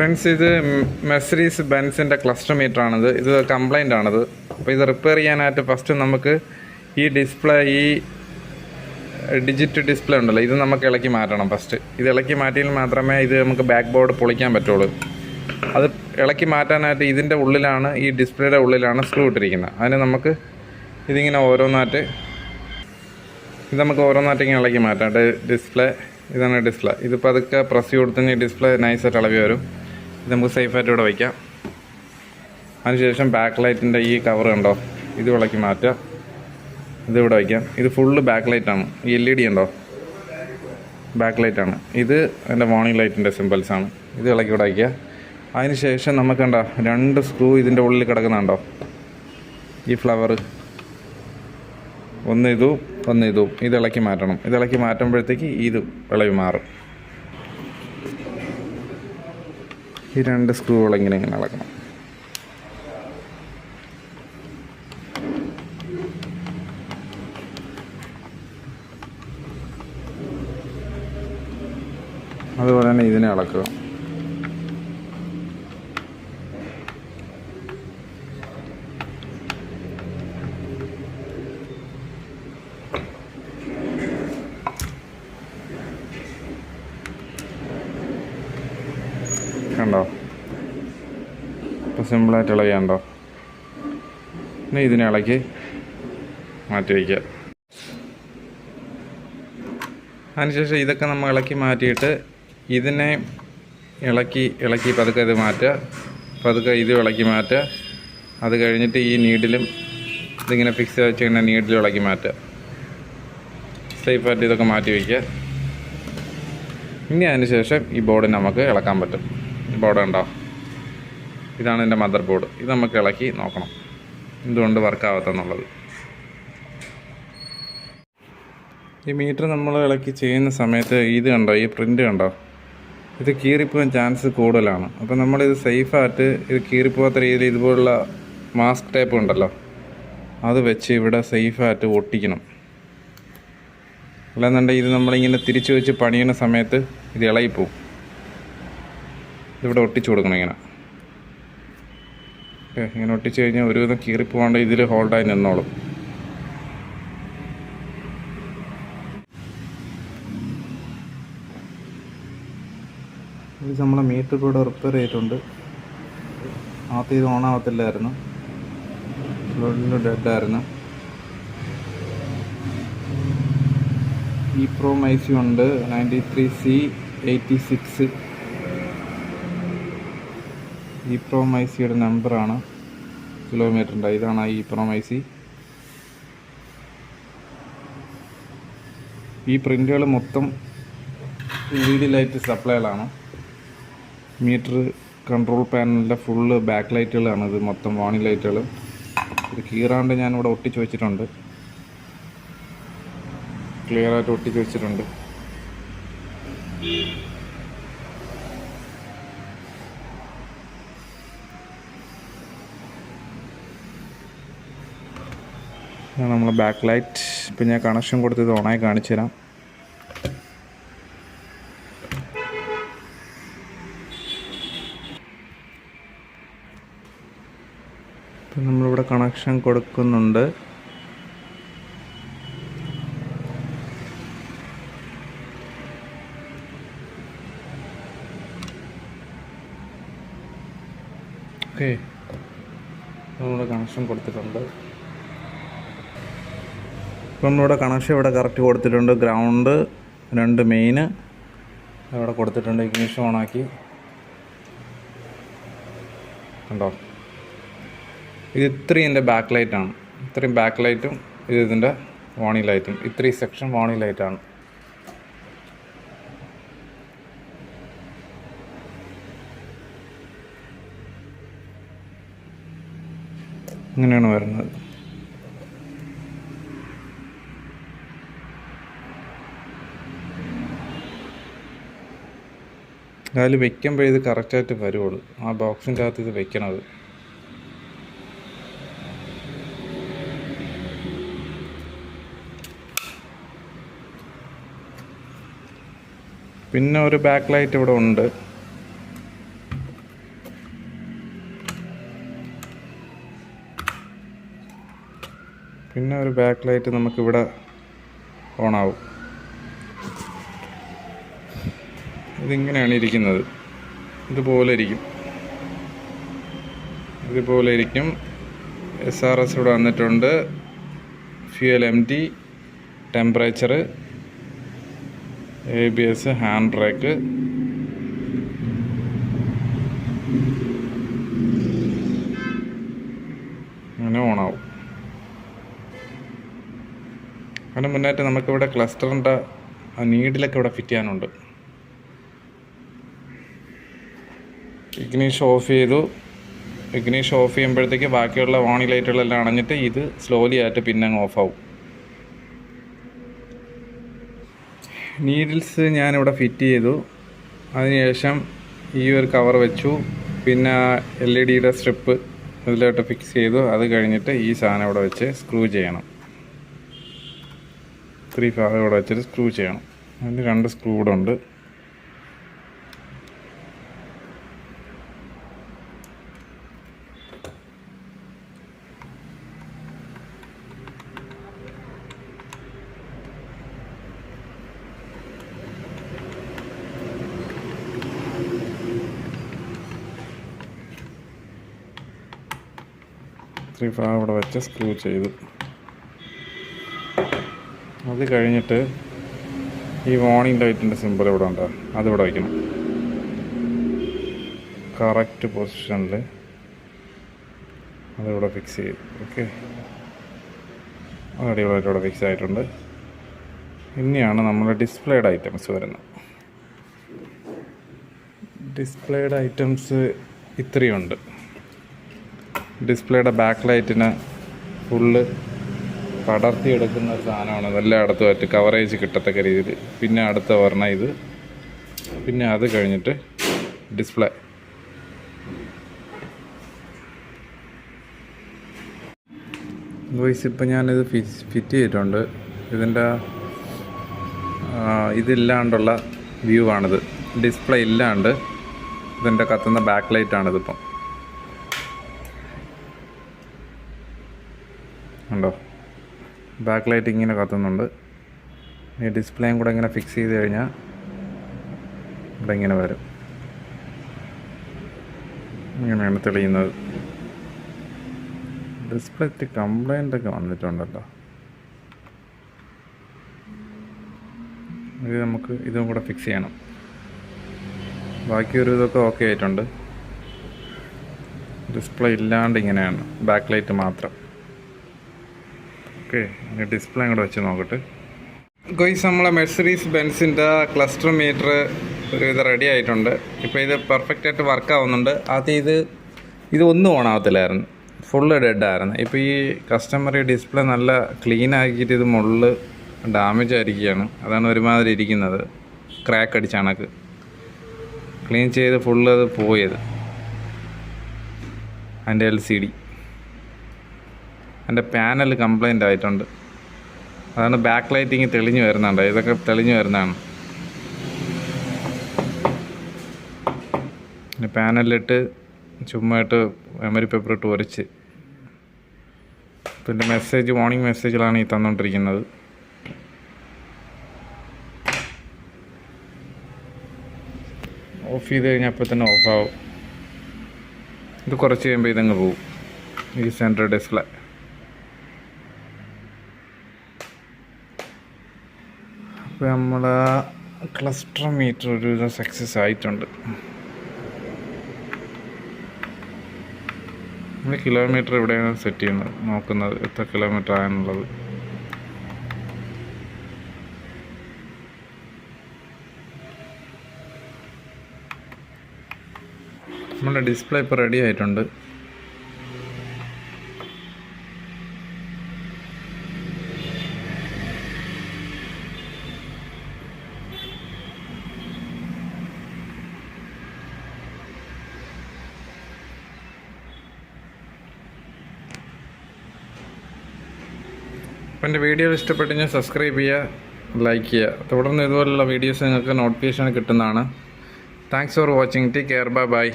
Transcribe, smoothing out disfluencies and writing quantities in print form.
Friends, ഇത് Mercedes ബെൻസിൻ്റെ cluster metre ആണിത്. ഇത് കംപ്ലൈൻ്റ് ആണിത്. അപ്പോൾ ഇത് റിപ്പയർ ചെയ്യാനായിട്ട് ഫസ്റ്റ് നമുക്ക് ഈ ഡിസ്പ്ലേ, ഈ ഡിജിറ്റ് ഡിസ്പ്ലേ ഉണ്ടല്ലോ, ഇത് നമുക്ക് ഇളക്കി മാറ്റണം. ഫസ്റ്റ് ഇത് ഇളക്കി മാറ്റിയാൽ മാത്രമേ ഇത് നമുക്ക് ബാക്ക് ബോർഡ് പൊളിക്കാൻ പറ്റുള്ളൂ. അത് ഇളക്കി മാറ്റാനായിട്ട് ഇതിൻ്റെ ഉള്ളിലാണ്, ഈ ഡിസ്പ്ലേയുടെ ഉള്ളിലാണ് സ്ക്രൂ ഇട്ടിരിക്കുന്നത്. അതിന് നമുക്ക് ഇതിങ്ങനെ ഓരോന്നായിട്ട് ഇങ്ങനെ ഇളക്കി മാറ്റാം. ഡിസ്പ്ലേ ഇതാണ് ഡിസ്പ്ലേ. ഇതിപ്പോൾ അതൊക്കെ പ്രസ് കൊടുത്തതിന് ഡിസ്പ്ലേ നൈസായിട്ട് ഇളകി വരും. ഇത് നമുക്ക് സേഫായിട്ട് ഇവിടെ വയ്ക്കാം. അതിനുശേഷം ബാക്ക് ലൈറ്റിൻ്റെ ഈ കവർ കണ്ടോ, ഇത് ഇളക്കി മാറ്റുക. ഇതിവിടെ വയ്ക്കാം. ഇത് ഫുള്ള് ബാക്ക് ലൈറ്റാണ്. ഈ LED ഉണ്ടോ, ബാക്ക് ലൈറ്റാണ്. ഇത് എൻ്റെ വാർണിംഗ് ലൈറ്റിൻ്റെ സിമ്പിൾസാണ്. ഇത് ഇളക്കി ഇവിടെ വയ്ക്കുക. അതിനുശേഷം നമുക്കുണ്ടോ 2 സ്ക്രൂ ഇതിൻ്റെ ഉള്ളിൽ കിടക്കുന്നുണ്ടോ, ഈ ഫ്ലവർ, ഒന്ന് ഇതും ഇത് ഇളക്കി മാറ്റണം. ഇത് ഇളക്കി മാറ്റുമ്പോഴത്തേക്ക് ഇത് ഇളകി മാറും. ഈ 2 സ്ക്രൂകൾ ഇങ്ങനെ ഇളക്കണം. അതുപോലെ തന്നെ ഇതിനെ ഇളക്കുക. കണ്ടോ, ഇപ്പോൾ സിമ്പിളായിട്ട് ഇളകിയുണ്ടോ. പിന്നെ ഇതിനെ ഇളക്കി മാറ്റി വയ്ക്കുക. അതിനുശേഷം ഇതൊക്കെ നമ്മൾ ഇളക്കി മാറ്റിയിട്ട് ഇതിനെ ഇളക്കി പതുക്കെ ഇത് മാറ്റുക. പതുക്കെ ഇത് ഇളക്കി മാറ്റുക. അത് കഴിഞ്ഞിട്ട് ഈ നീഡിലും ഇതിങ്ങനെ ഫിക്സ് ചെയ്ത് വെച്ചിങ്ങനെ നീഡിലും ഇളക്കി മാറ്റുക. സേഫായിട്ട് ഇതൊക്കെ മാറ്റി വയ്ക്കുക. ഇനി അതിന് ശേഷം ഈ ബോർഡ് നമുക്ക് ഇളക്കാൻ പറ്റും. ഈ ബോർഡ് ഉണ്ടോ, ഇതാണ് എൻ്റെ മദർ ബോർഡ്. ഇത് നമുക്ക് ഇളക്കി നോക്കണം എന്തുകൊണ്ട് വർക്കാവാത്തെന്നുള്ളത്. ഈ മീറ്റർ നമ്മൾ ഇളക്കി ചെയ്യുന്ന സമയത്ത് ഇത് കണ്ടോ, ഈ പ്രിൻ്റ് കണ്ടോ, ഇത് കീറിപ്പോകാൻ ചാൻസ് കൂടുതലാണ്. അപ്പോൾ നമ്മളിത് സേഫായിട്ട് ഇത് കീറിപ്പോകാത്ത രീതിയിൽ ഇതുപോലുള്ള മാസ്ക് ടേപ്പ് ഉണ്ടല്ലോ, അത് വെച്ച് ഇവിടെ സേഫായിട്ട് ഒട്ടിക്കണം. അല്ലാന്നുണ്ടെങ്കിൽ ഇത് നമ്മളിങ്ങനെ തിരിച്ചു വെച്ച് പണിയുന്ന സമയത്ത് ഇത് ഇളകിപ്പോവും. ഇതിവിടെ ഒട്ടിച്ചു കൊടുക്കണം ഇങ്ങനെ. ഓക്കെ, ഇങ്ങനെ ഒട്ടിച്ച് കഴിഞ്ഞാൽ ഒരുവിധം കീറിപ്പോകാണ്ട് ഇതിൽ ഹോൾഡായി നിന്നോളും. ഇത് നമ്മളെ മീറ്റർ കൂടെ റിപ്പയർ ചെയ്തിട്ടുണ്ട്. ആദ്യം ഇത് ഓണാവത്തില്ലായിരുന്നു, ഡെഡായിരുന്നു. EEPROM IC ഉണ്ട്, 93C86. EEPROM ICയുടെ നമ്പറാണ്, കിലോമീറ്ററിൻ്റെ. ഇതാണ് EEPROM IC. ഈ പ്രിൻ്റുകൾ മൊത്തം LED ലൈറ്റ് സപ്ലൈകളാണ്. മീറ്റർ കൺട്രോൾ പാനലിൻ്റെ ഫുള്ള് ബാക്ക് ലൈറ്റുകളാണ്. ഇത് മൊത്തം വാർണിംഗ് ലൈറ്റുകൾ. ഇത് കീറാണ്ട് ഞാനിവിടെ ഒട്ടിച്ച് വെച്ചിട്ടുണ്ട്, ക്ലിയറായിട്ട് ഒട്ടിച്ച് വെച്ചിട്ടുണ്ട്. നമ്മളെ ബാക്ക് ലൈറ്റ്. ഇപ്പം ഞാൻ കണക്ഷൻ കൊടുത്ത് ഇത് ഓണായി കാണിച്ചു തരാം. ഇപ്പം നമ്മളിവിടെ കണക്ഷൻ കൊടുക്കുന്നുണ്ട്. ഓക്കെ, നമ്മളിവിടെ കണക്ഷൻ കൊടുത്തിട്ടുണ്ട്. ഇപ്പം നമ്മളിവിടെ കണക്ഷൻ ഇവിടെ കറക്റ്റ് കൊടുത്തിട്ടുണ്ട്. ഗ്രൗണ്ട്, 2 മെയിന് അവിടെ കൊടുത്തിട്ടുണ്ട്. ഇഗ്നിഷൻ ഓണാക്കി കണ്ടോ. ഇത് ഇത്രയും എൻ്റെ ബാക്ക് ലൈറ്റാണ്. ഇത്രയും ബാക്ക് ലൈറ്റും ഇത് ഇതിൻ്റെ വാർണിംഗ് ലൈറ്റും. ഇത്രയും സെക്ഷൻ വാർണിംഗ് ലൈറ്റാണ്. ഇങ്ങനെയാണ് വരുന്നത്. അതിൽ വെക്കുമ്പോൾ ഇത് കറക്റ്റായിട്ട് വരുള്ളൂ. ആ ബോക്സിൻ്റെ അകത്ത് ഇത് വെക്കണത്. പിന്നെ ഒരു ബാക്ക് ലൈറ്റ് ഇവിടെ ഉണ്ട്. പിന്നെ ഒരു ബാക്ക് ലൈറ്റ് നമുക്കിവിടെ ഓണാവും. ഇതിങ്ങനെയാണ് ഇരിക്കുന്നത്. ഇതുപോലെ ഇരിക്കും. SRS ഇവിടെ വന്നിട്ടുണ്ട്. Fuel MT, temperature, ABS, hand brake. അങ്ങനെ ഓണാവും. അതിന് മുന്നായിട്ട് നമുക്കിവിടെ ക്ലസ്റ്ററിൻ്റെ നീഡിലൊക്കെ ഇവിടെ ഫിറ്റ് ചെയ്യാനുണ്ട്. ഇഗ്നീഷൻ ഓഫ് ചെയ്തു. ഇഗ്നീഷൻ ഓഫ് ചെയ്യുമ്പോഴത്തേക്ക് ബാക്കിയുള്ള വാണിംഗ് ലൈറ്റുകളെല്ലാം അണഞ്ഞിട്ട് ഇത് സ്ലോലി ആയിട്ട് പിന്നെ അങ്ങ് ഓഫാവും. നീഡിൽസ് ഞാനിവിടെ ഫിറ്റ് ചെയ്തു. അതിനുശേഷം ഈ ഒരു കവർ വെച്ചു. പിന്നെ LED സ്ട്രിപ്പ് ഇതിലോട്ട് ഫിക്സ് ചെയ്തു. അത് കഴിഞ്ഞിട്ട് ഈ സാധനം ഇവിടെ വെച്ച് സ്ക്രൂ ചെയ്യണം. 3 ഭാഗം ഇവിടെ വെച്ചിട്ട് സ്ക്രൂ ചെയ്യണം. അതിന് 2 സ്ക്രൂ ഇവിടെ ഉണ്ട്. ഭാഗം ഇവിടെ വെച്ച് സ്ക്രൂ ചെയ്തു. അത് കഴിഞ്ഞിട്ട് ഈ വാർണിംഗ് ലൈറ്റിൻ്റെ സിമ്പിൾ ഇവിടെ ഉണ്ടോ, അതിവിടെ വയ്ക്കണം. കറക്റ്റ് പൊസിഷനിൽ അതിവിടെ ഫിക്സ് ചെയ്തു. ഓക്കെ, അടിപൊളിയായിട്ട് ഇവിടെ ഫിക്സ് ആയിട്ടുണ്ട്. ഇനിയാണ് നമ്മുടെ ഡിസ്പ്ലേയുടെ ഐറ്റംസ് വരുന്നത്. ഡിസ്പ്ലേയുടെ ഐറ്റംസ് ഇത്രയുണ്ട്. ഡിസ്പ്ലേയുടെ ബാക്ക് ലൈറ്റിന് ഫുള്ള് പടർത്തിയെടുക്കുന്ന ഒരു സാധനമാണ്. എല്ലായിടത്തുമായിട്ട് കവറേജ് കിട്ടത്തക്ക രീതിയിൽ. പിന്നെ അടുത്ത പറഞ്ഞ ഇത്. പിന്നെ അത് കഴിഞ്ഞിട്ട് ഡിസ്പ്ലേ. വോയിസ് ഇപ്പം ഞാനിത് ഫിറ്റ് ചെയ്തിട്ടുണ്ട്. ഇതിൻ്റെ ഇതില്ലാണ്ടുള്ള വ്യൂ ആണിത്. ഡിസ്പ്ലേ ഇല്ലാണ്ട് ഇതിൻ്റെ കത്തുന്ന ബാക്ക് ലൈറ്റാണിതിപ്പം. ഉണ്ടോ, ബാക്ക് ലൈറ്റ് ഇങ്ങനെ കത്തുന്നുണ്ട്. ഈ ഡിസ്പ്ലേയും കൂടെ ഇങ്ങനെ ഫിക്സ് ചെയ്ത് കഴിഞ്ഞാൽ ഇവിടെ ഇങ്ങനെ വരും. ഇങ്ങനെയാണ് തെളിയുന്നത്. ഡിസ്പ്ലേ കംപ്ലൈൻ്റ് ഒക്കെ വന്നിട്ടുണ്ടല്ലോ. ഇത് നമുക്ക് ഇതും കൂടെ ഫിക്സ് ചെയ്യണം. ബാക്കി ഒരു ഇതൊക്കെ ഓക്കെ ആയിട്ടുണ്ട്. ഡിസ്പ്ലേ ഇല്ലാണ്ട് ഇങ്ങനെയാണ്, ബാക്ക് ലൈറ്റ് മാത്രം. ഓക്കെ, ഇനി ഡിസ്പ്ലേ കൂടെ വെച്ച് നോക്കട്ടെ. ഗോയ്സ്, നമ്മളെ മെഴ്സീഡീസ് ബെൻസിൻ്റെ ക്ലസ്റ്റർ മീറ്റർ ഒരു ഇത് റെഡി ആയിട്ടുണ്ട്. ഇപ്പോൾ ഇത് പെർഫെക്റ്റ് ആയിട്ട് വർക്ക് ആവുന്നുണ്ട്. ആദ്യം ഇത് ഒന്നും ഓണാവത്തില്ലായിരുന്നു, ഫുള്ള് ഡെഡായിരുന്നു. ഇപ്പോൾ ഈ കസ്റ്റമർ ഈ ഡിസ്പ്ലേ നല്ല ക്ലീൻ ആക്കിയിട്ട് ഇത് മുകളിൽ ഡാമേജ് ആയിരിക്കുകയാണ്. അതാണ് ഒരുമാതിരി ഇരിക്കുന്നത്, ക്രാക്ക് അടിച്ച കണക്ക്. ക്ലീൻ ചെയ്ത് ഫുള്ള് അത് പോയത്. അതിൻ്റെ LCD, എൻ്റെ പാനൽ കംപ്ലൈൻ്റ് ആയിട്ടുണ്ട്. അതാണ് ബാക്ക് ലൈറ്റിങ് തെളിഞ്ഞു വരുന്നുണ്ട്. ഇതൊക്കെ തെളിഞ്ഞു വരുന്നതാണ്. പിന്നെ പാനലിലിട്ട് ചുമ്മായിട്ട് മെമ്മറി പേപ്പർ ഇട്ട് ഉരച്ച്. പിന്നെ വാർണിംഗ് മെസ്സേജുകളാണ് ഈ തന്നുകൊണ്ടിരിക്കുന്നത്. ഓഫ് ചെയ്ത് കഴിഞ്ഞാൽ അപ്പോൾ തന്നെ ഓഫാവും. ഇത് കുറച്ച് കഴിയുമ്പോൾ ഇതങ്ങ് പോവും. ഈ സെൻറ്റർ ഡിസ്പ്ലേ. അപ്പോൾ നമ്മളെ ക്ലസ്റ്റർ മീറ്റർ ഒരു സക്സസ് ആയിട്ടുണ്ട്. നമ്മൾ കിലോമീറ്റർ എവിടെയാണ് സെറ്റ് ചെയ്യുന്നത്, നോക്കുന്നത് എത്ര കിലോമീറ്റർ ആണെന്നുള്ളത്. നമ്മുടെ ഡിസ്പ്ലേ ഇപ്പോൾ റെഡി ആയിട്ടുണ്ട്. അപ്പോൾ എൻ്റെ വീഡിയോ ഇഷ്ടപ്പെട്ട് ഞാൻ സബ്സ്ക്രൈബ് ചെയ്യുക, ലൈക്ക് ചെയ്യുക. തുടർന്ന് ഇതുപോലുള്ള വീഡിയോസ് നിങ്ങൾക്ക് നോട്ടിഫിക്കേഷൻ കിട്ടുന്നതാണ്. Thanks for watching. Take care. By.